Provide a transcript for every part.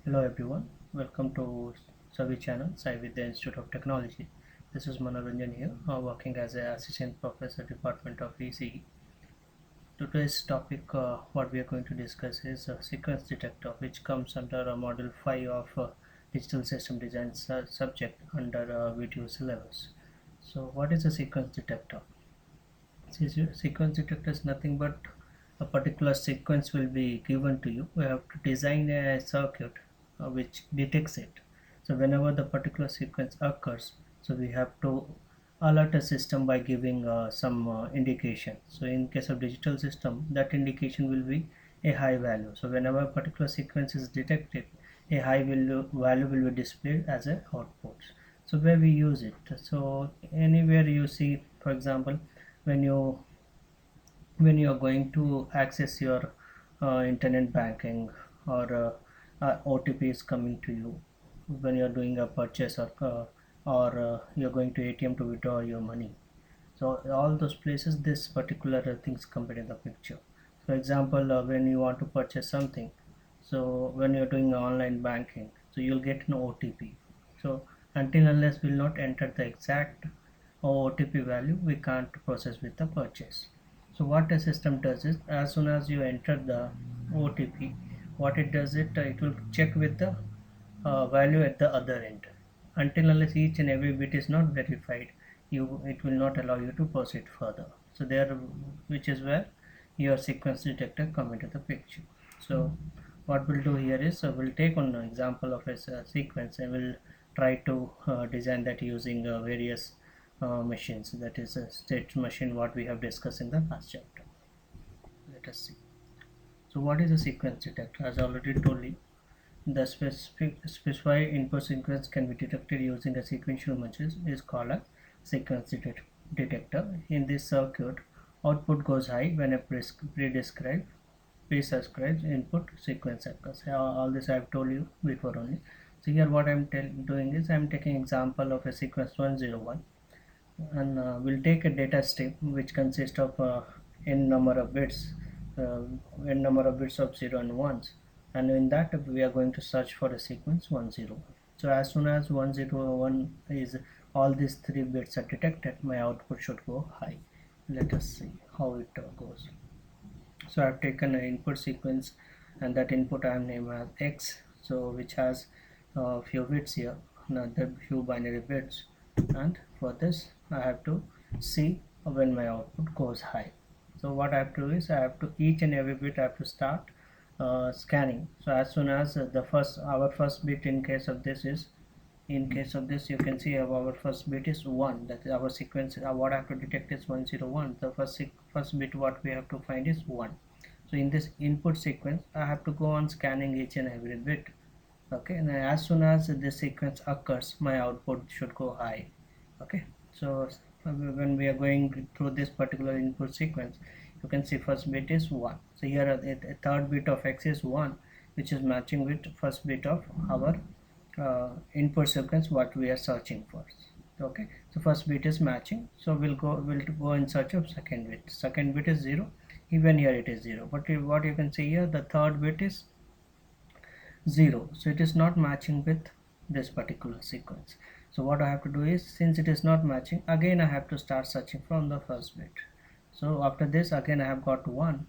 Hello everyone, welcome to Savi channel, Sai Vidya Institute of Technology. This is Manoranjan here, working as an assistant professor, Department of ECE. Today's topic, what we are going to discuss is a sequence detector, which comes under Module 5 of Digital System Design subject under VTU syllabus. So, what is a sequence detector? Sequence detector is nothing but a particular sequence will be given to you. We have to design a circuit which detects it. So whenever the particular sequence occurs, so we have to alert a system by giving some indication. So in case of digital system, that indication will be a high value. So whenever a particular sequence is detected, a high value will be displayed as a output. So where we use it, so anywhere you see, for example, when you are going to access your internet banking, or OTP is coming to you when you are doing a purchase, or you're going to ATM to withdraw your money. So all those places this particular things come in the picture. For example, when you want to purchase something, so when you're doing online banking, so you'll get an OTP. So until unless we'll not enter the exact OTP value, we can't process with the purchase. So what the system does is, as soon as you enter the OTP, what it does, it will check with the value at the other end. Until unless each and every bit is not verified, it will not allow you to proceed further. So there, which is where your sequence detector come into the picture. So what we'll do here is, we'll take on an example of a sequence, and we'll try to design that using various machines, that is a state machine what we have discussed in the last chapter. Let us see. So what is a sequence detector? As I already told you, the specified input sequence can be detected using a sequential machine is called a sequence detector. In this circuit, output goes high when a pre-subscribed input sequence occurs. All this I have told you before only. So here what I am doing is I am taking example of a sequence 101, and we'll take a data strip which consists of n number of bits, uh, n number of bits of 0 and 1s, and in that we are going to search for a sequence 101. So as soon as 101 is, all these three bits are detected, my output should go high. Let us see how it goes. So I've taken an input sequence, and that input I am named as X, so which has a few bits here, another few binary bits, and for this I have to see when my output goes high. So what I have to do is, I have to each and every bit I have to start scanning. So as soon as our first bit in case of this is, in case of this you can see our first bit is 1, that is our sequence, what I have to detect is 101. The first bit what we have to find is 1. So in this input sequence I have to go on scanning each and every bit. Okay, and as soon as this sequence occurs, my output should go high. Okay, so when we are going through this particular input sequence, you can see first bit is 1. So here a third bit of X is 1, which is matching with first bit of our input sequence what we are searching for. Okay, so first bit is matching, so we'll go in search of second bit is 0. Even here it is 0, but what you can see here, the third bit is 0, so it is not matching with this particular sequence. So what I have to do is, since it is not matching, again I have to start searching from the first bit. So after this again I have got 1,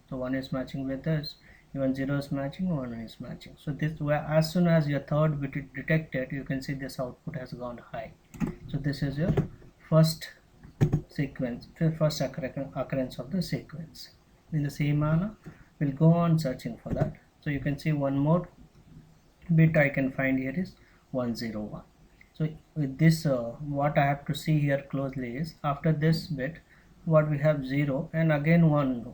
so 1 is matching with this, even 0 is matching, 1 is matching. So this way, as soon as your third bit is detected, you can see this output has gone high. So this is your first sequence, the first occurrence of the sequence. In the same manner, we'll go on searching for that. So you can see one more bit I can find here is 101. So with this, what I have to see here closely is, after this bit what we have 0, and again 1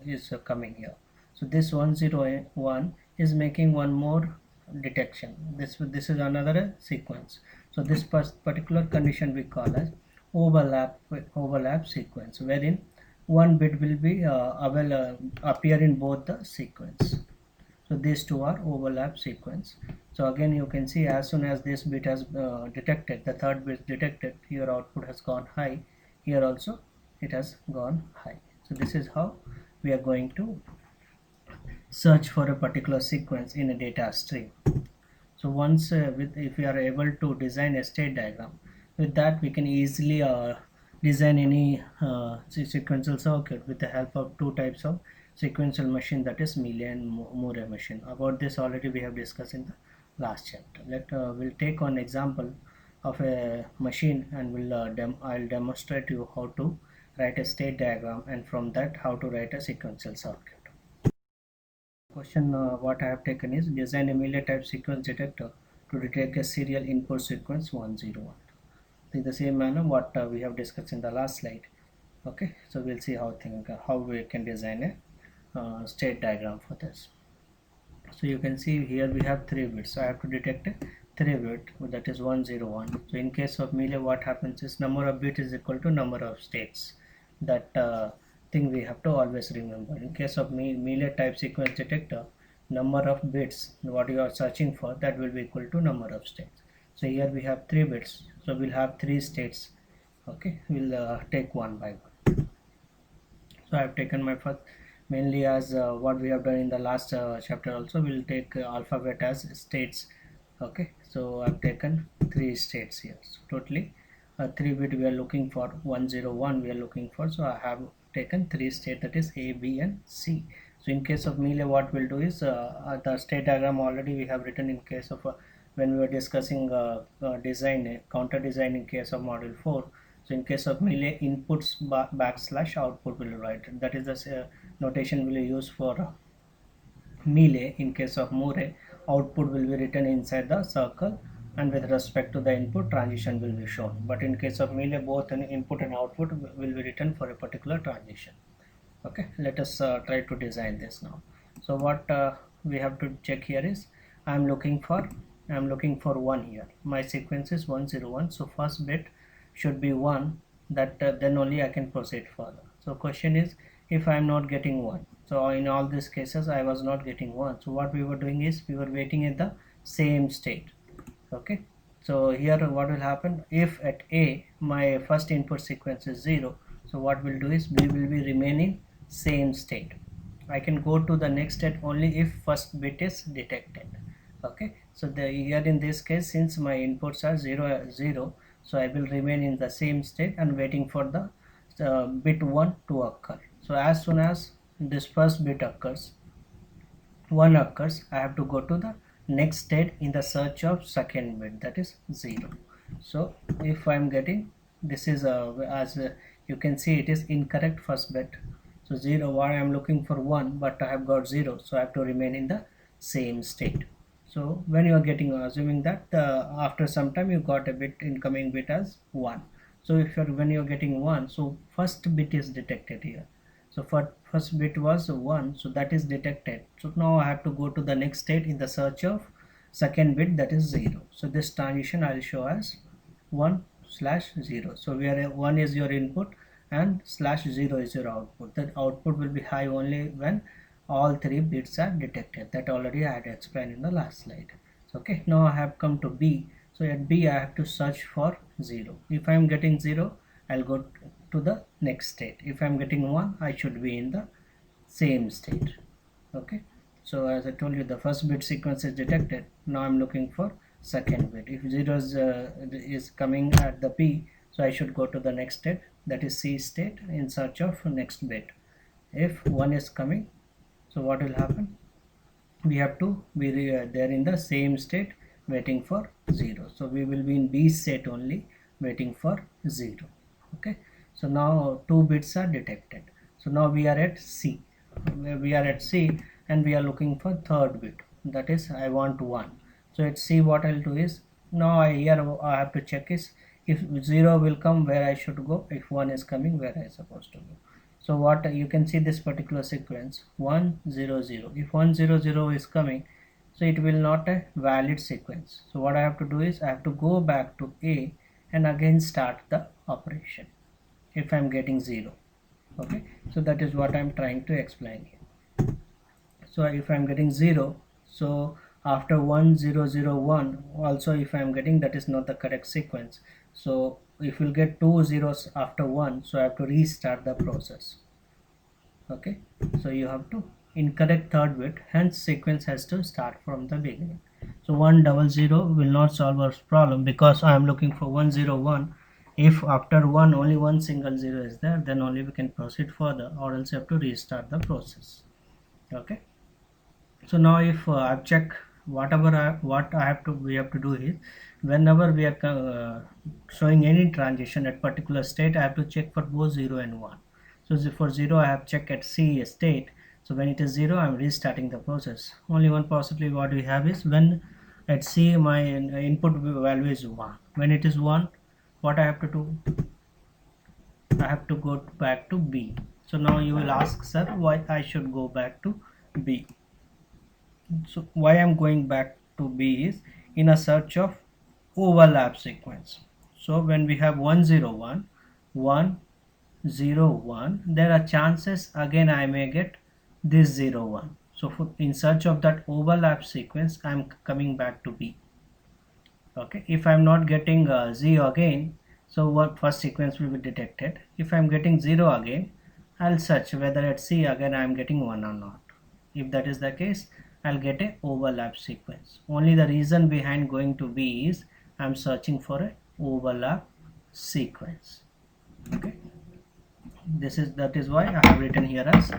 is coming here. So this 101 is making one more detection. This is another sequence. So this particular condition we call as overlap sequence, wherein one bit will be appear in both the sequence. So these two are overlap sequence. So again you can see, as soon as this bit has detected, the third bit detected, your output has gone high. Here also it has gone high. So this is how we are going to search for a particular sequence in a data stream. So once if we are able to design a state diagram, with that we can easily design any sequential circuit with the help of two types of sequential machine, that is Mealy and Moore machine. About this already we have discussed in the last chapter. We'll take on example of a machine, and I'll demonstrate you how to write a state diagram, and from that how to write a sequential circuit. Question what I have taken is design a Mealy type sequence detector to detect a serial input sequence 101. In the same manner what we have discussed in the last slide. Okay, so we'll see how we can design a state diagram for this. So you can see here we have 3 bits, so I have to detect a 3 bit, that is 101. So in case of Mealy, what happens is number of bits is equal to number of states. That thing we have to always remember. In case of Mealy type sequence detector, number of bits what you are searching for, that will be equal to number of states. So here we have 3 bits, so we'll have 3 states. Okay, we'll take one by one. So I have taken my first mainly as what we have done in the last chapter. Also we'll take alphabet as states. Okay, so I've taken 3 states here, so totally 3 bit we are looking for, 101 we are looking for. So I have taken 3 states, that is A, B and C. So in case of Mealy, what we'll do is the state diagram already we have written in case of when we were discussing design counter design in case of module 4. So in case of Mealy, inputs backslash output will write, that is the notation we'll use for Mealy. In case of Moore, output will be written inside the circle, and with respect to the input, transition will be shown. But in case of Mealy, both an input and output will be written for a particular transition. Okay, let us try to design this now. So what we have to check here is I'm looking for 1 here. My sequence is 101, so first bit should be 1, that then only I can proceed further. So question is, if I am not getting 1, so in all these cases I was not getting 1, so what we were doing is we were waiting in the same state. Okay, so here what will happen, if at A my first input sequence is 0, so what we'll do is we will be remaining same state. I can go to the next state only if first bit is detected. Okay, so here in this case, since my inputs are 0, so I will remain in the same state and waiting for the bit 1 to occur. So as soon as this first bit occurs, 1 occurs, I have to go to the next state in the search of second bit, that is 0. So if I am getting, this is as you can see it is incorrect first bit. So 0, what I am looking for 1, but I have got 0, so I have to remain in the same state. So when you are getting, assuming that after some time you got a bit incoming bit as 1. So if you're when you're getting 1, so first bit is detected here. So for first bit was 1, so that is detected. So now I have to go to the next state in the search of second bit, that is 0. So this transition I'll show as 1/0. So where 1 is your input and /0 is your output. That output will be high only when all 3 bits are detected. That already I had explained in the last slide. So, okay, now I have come to B. So at B I have to search for 0. If I am getting 0, I'll go to the next state. If I am getting 1, I should be in the same state. Okay, so as I told you, the first bit sequence is detected. Now I'm looking for second bit. If 0 is coming at the B, so I should go to the next state, that is C state, in search of next bit. If 1 is coming, so what will happen, we have to be there in the same state waiting for 0. So we will be in B state only waiting for 0. Okay, so now 2 bits are detected. So now we are at C. We are at C and we are looking for third bit, that is I want 1. So at C what I'll do is, now here I have to check is if 0 will come, where I should go, if 1 is coming, where I supposed to go. So what you can see this particular sequence 100. If 100 is coming, so it will not a valid sequence. So what I have to do is I have to go back to A and again start the operation if I am getting 0. Okay, so that is what I am trying to explain here. So if I am getting 0, so after 1001 also if I am getting, that is not the correct sequence. So if you'll get 2 zeros after 1, so I have to restart the process. Okay, so you have to incorrect third bit, hence sequence has to start from the beginning. So 100 will not solve our problem because I am looking for 101. If after 1 only one single 0 is there, then only we can proceed further, or else you have to restart the process. Okay. So now if I check what we have to do is, whenever we are showing any transition at particular state, I have to check for both 0 and 1. So for 0 I have checked at C state, so when it is 0 I am restarting the process. Only one possibility what we have is when at C my input value is 1. When it is 1, what I have to do? I have to go back to B. So now you will ask, sir, why I should go back to B? So why I'm going back to B is in a search of overlap sequence. So when we have 101, 101, there are chances again I may get this 01. So in search of that overlap sequence, I'm coming back to B. Okay, if I'm not getting 0 again, so what first sequence will be detected. If I'm getting 0 again, I'll search whether at C again I'm getting 1 or not. If that is the case, I'll get a overlap sequence. Only the reason behind going to B is I'm searching for a overlap sequence. Okay, that is why I have written here as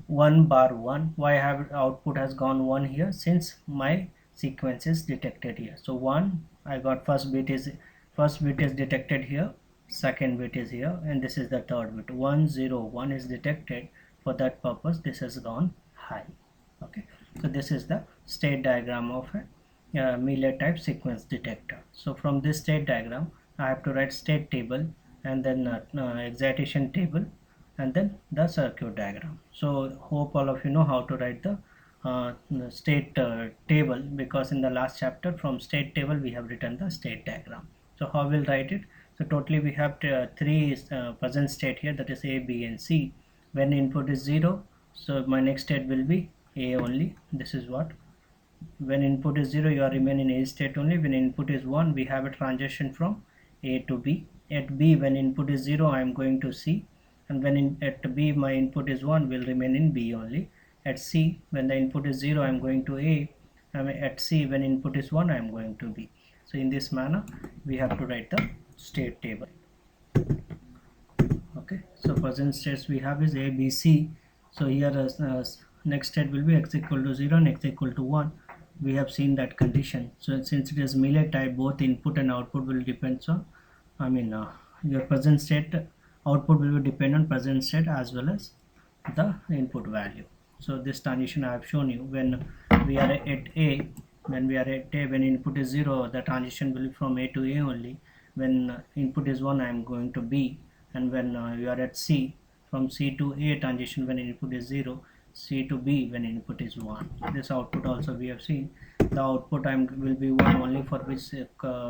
1 bar 1. Why I have output has gone 1 here? Since my sequence is detected here. So 1, I got first bit is detected here, second bit is here, and this is the third bit. 101 is detected. For that purpose this has gone high. Okay, so this is the state diagram of a Mealy type sequence detector. So from this state diagram I have to write state table, and then excitation table, and then the circuit diagram. So hope all of you know how to write the state table, because in the last chapter from state table we have written the state diagram. So how we'll write it? So totally we have three present state here, that is A, B and C. When input is 0, so my next state will be A only. This is what, when input is 0 you are remain in A state only. When input is 1, we have a transition from A to B. At B, when input is 0 I am going to C, and when at B my input is 1, will remain in B only. At C, when the input is 0 I am going to A, and at C when input is 1 I am going to B. So in this manner we have to write the state table. Okay, so present states we have is A, B, C. So here next state will be x equal to 0 and x equal to 1. We have seen that condition. So since it is Mealy type, both input and output will depend on, your present state, output will be depend on present state as well as the input value. So this transition I have shown you. When we are at A, when input is 0, the transition will be from A to A only. When input is 1, I am going to B, and when you are at C, from C to A transition when input is 0, C to B when input is 1. This output also we have seen. The output will be 1 only for which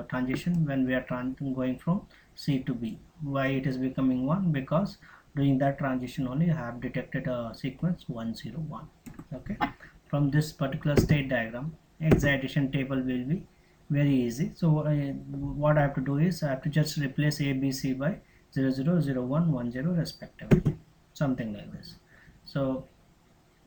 transition, when we are going from C to B. Why it is becoming 1? Because during that transition only I have detected a sequence 101. Okay, from this particular state diagram, excitation table will be very easy. So what I have to do is I have to just replace A, B, C by 0, 0, 0, 1, 1, 0 respectively, something like this. So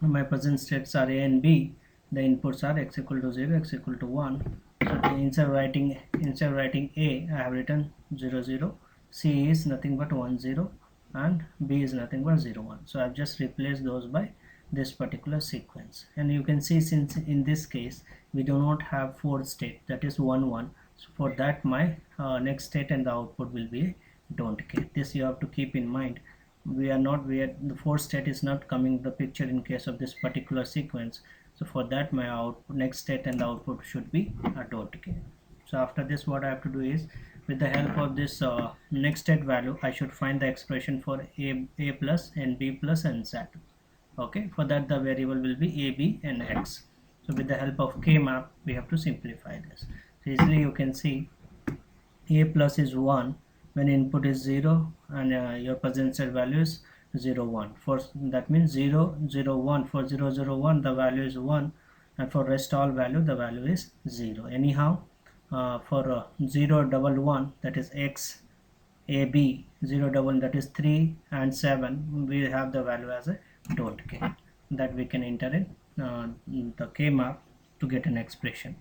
my present states are A and B. The inputs are x equal to 0, x equal to 1. So instead of writing A, I have written 0, 0. C is nothing but 1, 0, and B is nothing but 0, 1. So I have just replaced those by this particular sequence. And you can see, since in this case we do not have fourth state, that is 1, 1. So for that my next state and the output will be don't care. This you have to keep in mind. The fourth state is not coming the picture in case of this particular sequence. So for that my next state and the output should be a don't care. So after this what I have to do is, with the help of this next state value, I should find the expression for a plus and b plus and z. Okay, for that the variable will be a, b and x. So with the help of k-map we have to simplify this. So easily you can see a plus is 1 when input is 0, and your present state value is 0, 1. For that means 0, 0, 1. For 0, 0, 1 the value is 1, and for rest all value the value is 0. Anyhow, for 0, 1, 1, that is x, a, b, 0, 1, that is 3 and 7, we have the value as a don't care. that we can enter in the K-map to get an expression.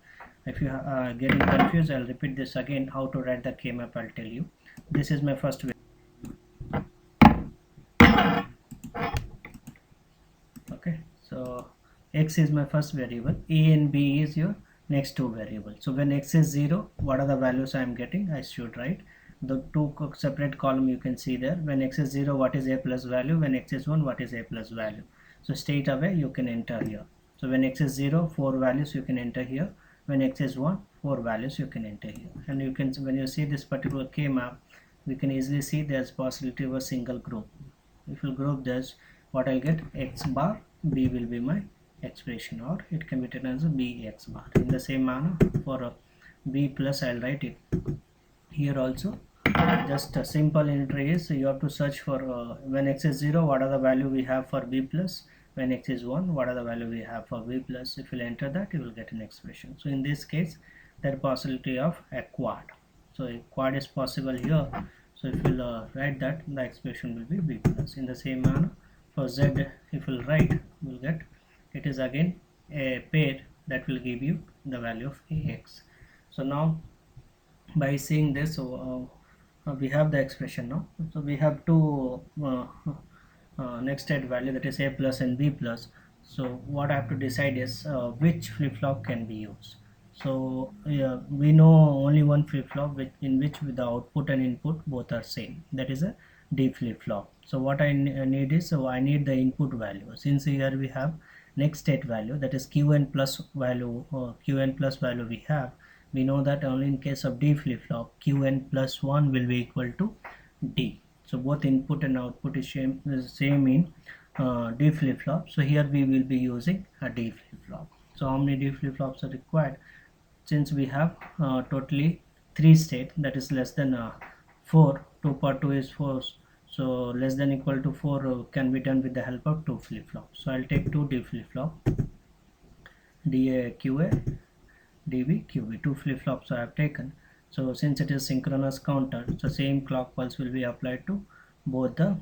If you are getting confused, I'll repeat this again. How to write the K-map, I'll tell you. This is my first way. Okay, so x is my first variable, a and b is your next two variables. So when x is 0, what are the values I am getting? I should write the two separate column. You can see there, when x is 0, what is a plus value, when x is 1, what is a plus value. So straight away you can enter here. So when x is 0, 4 values you can enter here. When x is 1, 4 values you can enter here. And you can, when you see this particular K map, we can easily see there's possibility of a single group. If you group this, what I'll get, x bar, b will be my expression, or it can be written as a bx bar. In the same manner, for a b plus, I'll write it here also. Just a simple entry is, you have to search for when x is 0, what are the value we have for b plus, when x is 1, what are the value we have for b plus. If you enter that, you will get an expression. So in this case, there is possibility of a quad. So a quad is possible here. So if you write that, the expression will be b plus. In the same manner, for z, if you write, you will get, it is again a pair that will give you the value of ax. So now by seeing this, we have the expression now. So we have two next state value, that is a plus and b plus. So what I have to decide is which flip-flop can be used. So we know only one flip-flop in which the output and input both are same, that is a D flip-flop. So what I need is, so I need the input value. Since here we have next state value, that is qn plus value, qn plus value we have, we know that only in case of D flip-flop, qn plus 1 will be equal to D. So both input and output is same in D flip-flop. So here we will be using a D flip-flop. So how many D flip-flops are required? Since we have totally 3 state, that is less than 4, 2 power 2 is 4, so less than equal to 4 can be done with the help of 2 flip-flops. So I'll take 2 D flip-flop, DA QA, DB QB, 2 flip-flops I have taken. So since it is synchronous counter, so same clock pulse will be applied to both the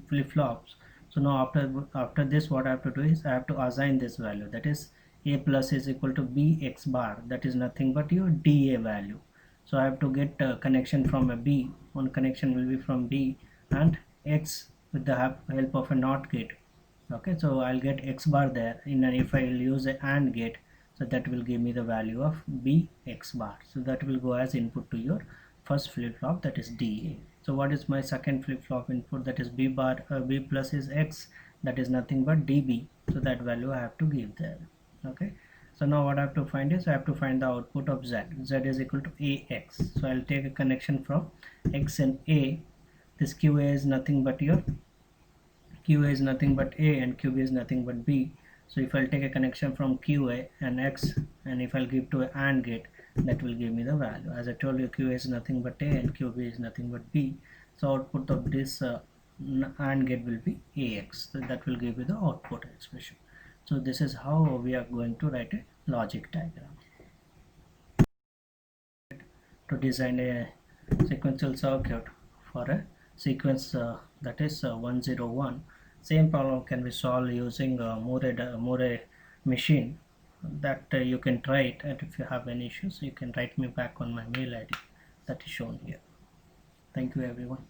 flip-flops. So now after this, what I have to do is I have to assign this value, that is a plus is equal to bx bar, that is nothing but your DA value. So I have to get a connection from a B. One connection will be from B and X with the help of a NOT gate. Okay, so I'll get X bar there. If I will use an AND gate, so that will give me the value of bx bar. So that will go as input to your first flip-flop, that is DA. So what is my second flip-flop input, that is B bar, B plus is X, that is nothing but DB. So that value I have to give there. Okay, so now what I have to find is, I have to find the output of Z. Z is equal to AX. So I'll take a connection from X and A. This QA is nothing but your QA is nothing but A and QB is nothing but B. So if I'll take a connection from QA and X, and if I'll give to an AND gate, that will give me the value. As I told you, QA is nothing but A and QB is nothing but B. So output of this AND gate will be AX. So that will give you the output expression. So this is how we are going to write a logic diagram to design a sequential circuit for a sequence that is 101. Same problem can be solved using Moore machine. That you can try it, and if you have any issues, you can write me back on my mail ID that is shown here. Thank you everyone.